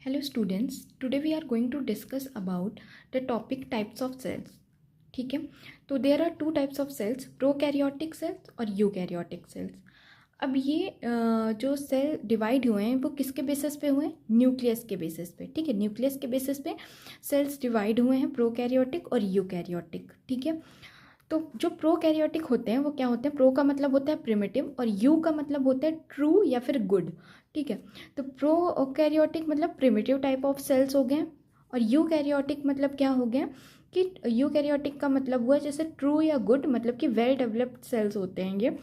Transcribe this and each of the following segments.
Hello students, today we are going to discuss about the topic types of cells. ठीक है, तो there are two types of cells, prokaryotic cells और eukaryotic cells. अब ये जो cell divide हुए हैं वो किसके बेसिस पे हुए हैं? न्यूक्लियस के बेसिस पे. ठीक है, न्यूक्लियस के बेसिस पे सेल्स डिवाइड हुए हैं, प्रोकैरियोटिक और यूकैरियोटिक. ठीक है, तो जो प्रोकैरियोटिक होते हैं वो क्या होते हैं? प्रो का मतलब होता है प्रिमिटिव और यू का मतलब होता है ट्रू या फिर गुड. ठीक है, तो प्रोकैरियोटिक मतलब प्रिमिटिव टाइप ऑफ सेल्स हो गए और यूकैरियोटिक मतलब क्या हो गया कि यूकैरियोटिक का मतलब हुआ जैसे ट्रू या गुड, मतलब कि वेल डेवलप्ड सेल्स होते हैं ये.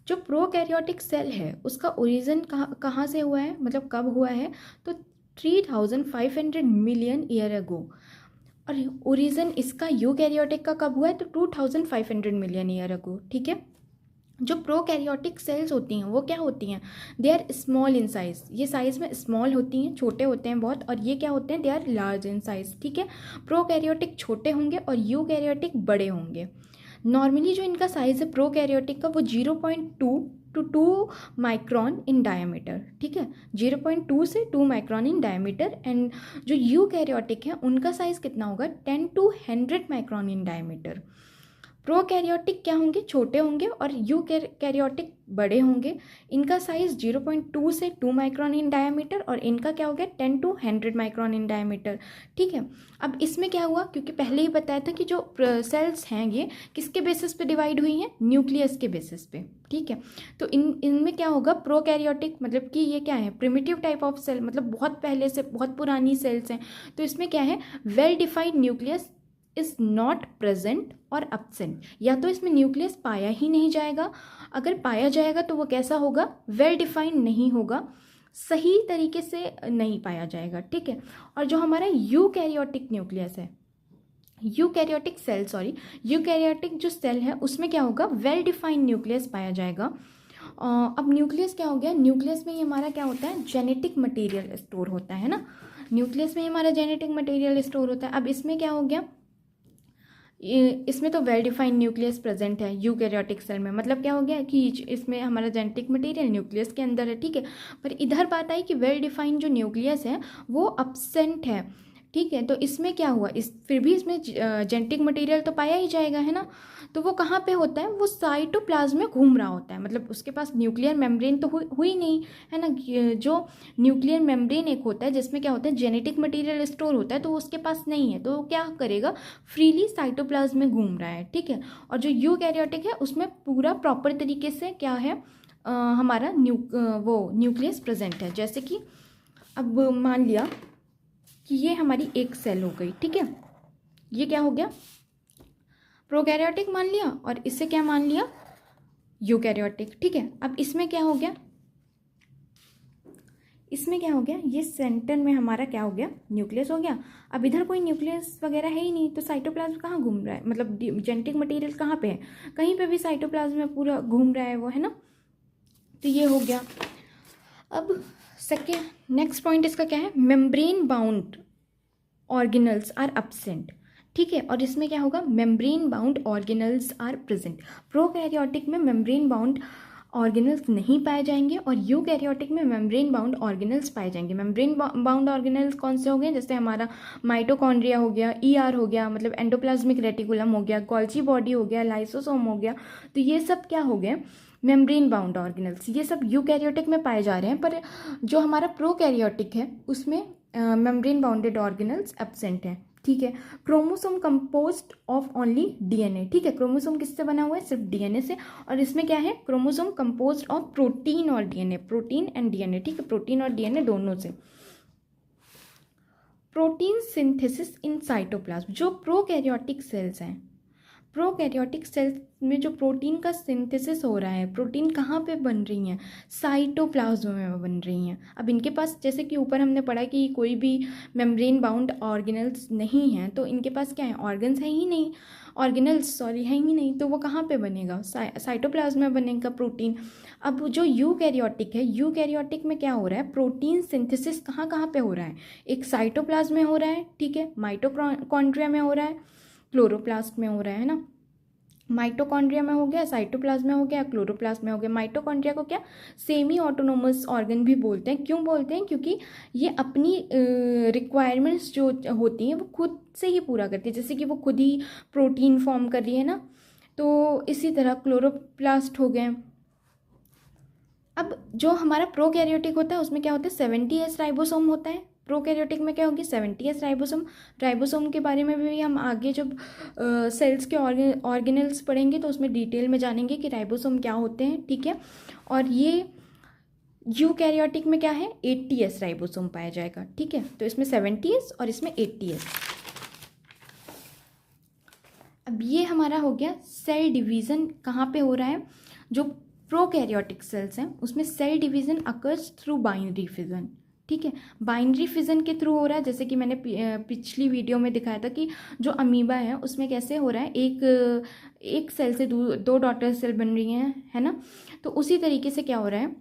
जो प्रोकैरियोटिक सेल है उसका ओरिजिन कहाँ से हुआ है, मतलब कब हुआ है? तो 3500 मिलियन ईयर अगो. और ओरिजिन इसका यूकैरियोटिक का कब हुआ है? तो 2500 मिलियन ईयर अगो. ठीक है, जो प्रोकैरियोटिक सेल्स होती हैं वो क्या होती हैं? They are small in size. ये साइज में स्मॉल होती हैं, छोटे होते हैं बहुत. और ये क्या होते हैं? They are large in size. ठीक है, प्रोकैरियोटिक छोटे होंगे और यूकैरियोटिक बड़े होंगे. नॉर्मली जो इनका साइज है प्रोकैरियोटिक का वो 0.2 to 2 माइक्रॉन इन डायमीटर. ठीक है, 0.2 से 2 माइक्रॉन इन डायमीटर. एंड जो यूकैरियोटिक है उनका साइज कितना होगा? 10 to 100 micron in diameter. Prokaryotic क्या होंगे? छोटे होंगे और यूकैरियोटिक बड़े होंगे. इनका साइज 0.2 से 2 माइक्रॉन इन डायमीटर और इनका क्या हो गया? 10 to 100 माइक्रॉन इन डायमीटर. ठीक है, अब इसमें क्या हुआ, क्योंकि पहले ही बताया था कि जो सेल्स हैं ये किसके बेसिस पे डिवाइड हुई हैं? न्यूक्लियस के बेसिस पे. ठीक है, तो इनमें क्या होगा? प्रोकैरियोटिक मतलब कि ये क्या है? प्रिमिटिव टाइप ऑफ सेल, मतलब बहुत पहले से बहुत पुरानी सेल्स हैं. तो इसमें क्या है? Well defined nucleus is not present और absent. या तो इसमें न्यूक्लियस पाया ही नहीं जाएगा, अगर पाया जाएगा तो वो कैसा होगा? वेल डिफाइंड नहीं होगा, सही तरीके से नहीं पाया जाएगा. ठीक है, और जो हमारा यूकैरियोटिक न्यूक्लियस है, यूकैरियोटिक सेल सॉरी यूकैरियोटिक जो सेल है उसमें क्या होगा? वेल डिफाइंड न्यूक्लियस पाया जाएगा. अब न्यूक्लियस क्या हो गया? न्यूक्लियस में ही हमारा क्या होता है? जेनेटिक मटेरियल स्टोर होता है ना. न्यूक्लियस में ही हमारा जेनेटिक मटेरियल स्टोर होता है. अब इसमें क्या हो गया? इसमें तो वेल डिफाइंड न्यूक्लियस प्रेजेंट है यूकैरियोटिक सेल में. मतलब क्या हो गया कि इसमें हमारा जेनेटिक मटेरियल न्यूक्लियस के अंदर है. ठीक है, पर इधर बात आई कि वेल डिफाइंड जो न्यूक्लियस है वो अब्सेंट है. ठीक है, तो इसमें क्या हुआ? फिर भी इसमें जेनेटिक मटेरियल तो पाया ही जाएगा, है ना. तो वो कहाँ पे होता है? वो साइटोप्लाज्म में घूम रहा होता है. मतलब उसके पास न्यूक्लियर मेम्ब्रेन तो हुई नहीं, है ना. जो न्यूक्लियर मेम्ब्रेन एक होता है जिसमें क्या होता है? जेनेटिक मटेरियल स्टोर होता है, तो उसके पास नहीं है, तो वो क्या करेगा? फ्रीली साइटोप्लाज्म में घूम रहा है. ठीक है, और जो यूकैरियोटिक है उसमें पूरा प्रॉपर तरीके से क्या है? हमारा वो न्यूक्लियस प्रेजेंट है. जैसे कि अब मान लिया कि ये हमारी एक सेल हो गई. ठीक है, ये क्या हो गया? प्रोकैरियोटिक मान लिया और इससे क्या मान लिया? यूकैरियोटिक. ठीक है, अब इसमें क्या हो गया? इसमें क्या हो गया? ये सेंटर में हमारा क्या हो गया? न्यूक्लियस हो गया. अब इधर कोई न्यूक्लियस वगैरह है ही नहीं, तो साइटोप्लाज्म कहाँ घूम रहा है? मतलब जेनेटिक मटेरियल कहाँ पे है? कहीं पे भी साइटोप्लाज्म में पूरा घूम रहा है वो, है ना. तो ये हो गया. अब सेकेंड नेक्स्ट पॉइंट इसका क्या है? Membrane bound organelles are absent. ठीक है, और इसमें क्या होगा? Membrane bound organelles are present. Prokaryotic में मेम्ब्रेन बाउंड ऑर्गेनल्स नहीं पाए जाएंगे और यूकैरियोटिक में मेम्ब्रेन बाउंड ऑर्गेनल्स पाए जाएंगे. मेम्ब्रेन बाउंड ऑर्गेनल्स कौन से हो गए? जैसे हमारा माइटोकॉन्ड्रिया हो गया, ईआर हो गया मतलब एंडोप्लाज्मिक रेटिकुलम हो गया, गोल्जी बॉडी हो गया, लाइसोसोम हो गया. तो ये सब क्या हो गए? Membrane bound organelles. ये सब यूकैरियोटिक में पाए जा रहे हैं, पर जो हमारा प्रोकैरियोटिक है उसमें मेम्ब्रेन बाउंडेड ऑर्गेनल्स एब्सेंट हैं. ठीक है, chromosome composed of only DNA. ठीक है, क्रोमोसोम किससे बना हुआ है? सिर्फ डीएनए से. और इसमें क्या है? क्रोमोसोम कंपोज्ड ऑफ प्रोटीन और डीएनए, प्रोटीन एंड डीएनए. ठीक है, प्रोटीन और डीएनए दोनों से. Protein synthesis in cytoplasm. जो प्रोकैरियोटिक सेल्स हैं, प्रोकैरियोटिक सेल्स में जो प्रोटीन का सिंथेसिस हो रहा है, प्रोटीन कहाँ पे बन रही हैं? साइटोप्लाज्म में बन रही हैं. अब इनके पास जैसे कि ऊपर हमने पढ़ा कि कोई भी मेम्ब्रेन बाउंड ऑर्गेनल्स नहीं हैं, तो इनके पास क्या है? ऑर्गन्स है ही नहीं, ऑर्गेनल्स सॉरी है ही नहीं, तो वो कहाँ पे बनेगा? साइटोप्लाज्म में बनेगा प्रोटीन. अब जो यूकैरियोटिक है, यूकैरियोटिक में क्या हो रहा है? प्रोटीन सिंथेसिस कहाँ कहाँ पे हो रहा है? एक साइटोप्लाज्म में हो रहा है. ठीक है, माइटोकॉन्ड्रिया में हो रहा है, क्लोरोप्लास्ट में हो रहा है ना. माइटोकॉन्ड्रिया में हो गया, साइटोप्लाज्म में हो गया, क्लोरोप्लास्ट में हो गया। माइटोकॉन्ड्रिया को क्या सेमी ऑटोनोमस ऑर्गन भी बोलते हैं। क्यों बोलते हैं? क्योंकि ये अपनी रिक्वायरमेंट्स जो होती हैं वो खुद से ही पूरा करती है, जैसे कि वो खुद ही प्रोटीन फॉर्म कर रही है ना, तो इसी तरह क्लोरोप्लास्ट हो गए। अब जो हमारा प्रोकैरियोटिक होता है उसमें क्या होता है, 70S राइबोसोम होता है। प्रोकैरियोटिक में क्या होगी, 70S राइबोसोम। राइबोसोम के बारे में भी हम आगे जब सेल्स के ऑर्गेनल्स पढ़ेंगे तो उसमें डिटेल में जानेंगे कि राइबोसोम क्या होते हैं, ठीक है। और ये यूकैरियोटिक में क्या है, 80S राइबोसोम पाया जाएगा, ठीक है। तो इसमें 70S और इसमें 80S। अब ये हमारा हो गया सेल डिवीज़न। कहाँ पे हो रहा है, जो प्रोकैरियोटिक सेल्स हैं उसमें cell division occurs through binary fission, ठीक है। बाइनरी फिजन के थ्रू हो रहा है, जैसे कि मैंने पिछली वीडियो में दिखाया था कि जो अमीबा है उसमें कैसे हो रहा है, एक सेल से दो डॉटर सेल बन रही हैं, है ना। तो उसी तरीके से क्या हो रहा है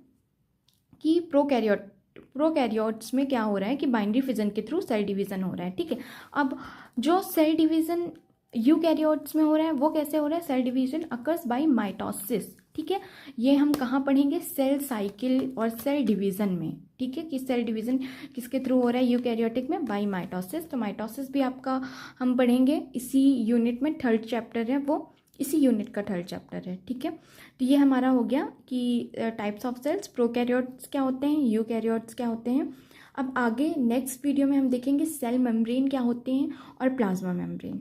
कि प्रोकैरियोट्स में क्या हो रहा है कि बाइनरी फिजन के थ्रू सेल डिवीज़न हो रहा है, ठीक है। अब जो सेल डिवीज़न यूकैरियोट्स में हो रहा है वो कैसे हो रहा है, cell division occurs by mitosis, ठीक है। ये हम कहाँ पढ़ेंगे, सेल साइकिल और सेल डिवीज़न में, ठीक है, कि सेल डिवीज़न किसके थ्रू हो रहा है यूकैरियोटिक में, बाय माइटोसिस। तो माइटोसिस भी आपका हम पढ़ेंगे इसी यूनिट में, थर्ड चैप्टर है वो, इसी यूनिट का थर्ड चैप्टर है, ठीक है। तो ये हमारा हो गया कि टाइप्स ऑफ सेल्स, प्रोकैरियोट्स क्या होते हैं, यूकैरियोट्स क्या होते हैं। अब आगे नेक्स्ट वीडियो में हम देखेंगे सेल मेम्ब्रेन क्या होते हैं और प्लाज्मा मेम्ब्रेन।